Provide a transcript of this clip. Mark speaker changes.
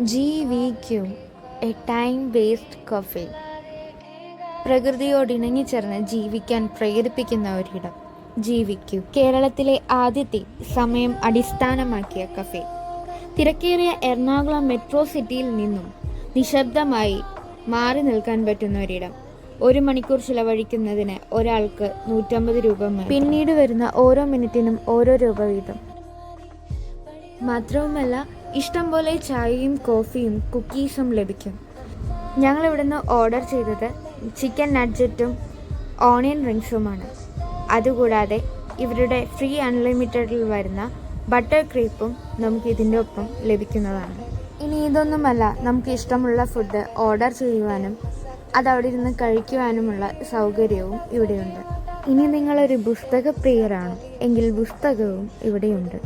Speaker 1: GVQ, a time waste cafe. പ്രകൃതിയോടിണങ്ങിച്ചേർന്ന് ജീവിക്കാൻ പ്രേരിപ്പിക്കുന്ന ഒരിടം. GVQ കേരളത്തിലെ ആദ്യത്തെ സമയം അടിസ്ഥാനമാക്കിയ കഫേ. തിരക്കേറിയ എറണാകുളം മെട്രോ സിറ്റിയിൽ നിന്നും നിശബ്ദമായി മാറി നിൽക്കാൻ പറ്റുന്ന ഒരിടം. 1 മണിക്കൂർ ചിലവഴിക്കുന്നതിന് ഒരാൾക്ക് 150 രൂപ, പിന്നീട് വരുന്ന ഓരോ മിനിറ്റിനും ഓരോ രൂപ വീതം. മാത്രവുമല്ല, ഇഷ്ടം പോലെ ചായയും കോഫിയും കുക്കീസും ലഭിക്കും. ഞങ്ങൾ ഇവിടുന്ന് ഓർഡർ ചെയ്തത് ചിക്കൻ നഡ്ജറ്റും ഓണിയൻ റിങ്സുമാണ്. അതുകൂടാതെ ഇവരുടെ ഫ്രീ അൺലിമിറ്റഡിൽ വരുന്ന ബട്ടർ ക്രീപ്പും നമുക്ക് ഇതിൻ്റെ ഒപ്പം ലഭിക്കുന്നതാണ്. ഇനി ഇതൊന്നുമല്ല, നമുക്ക് ഇഷ്ടമുള്ള ഫുഡ് ഓർഡർ ചെയ്യുവാനും അതവിടെ ഇരുന്ന് കഴിക്കുവാനുമുള്ള സൗകര്യവും ഇവിടെയുണ്ട്. ഇനി നിങ്ങളൊരു പുസ്തക പ്രിയരാണ് എങ്കിൽ പുസ്തകവും ഇവിടെയുണ്ട്.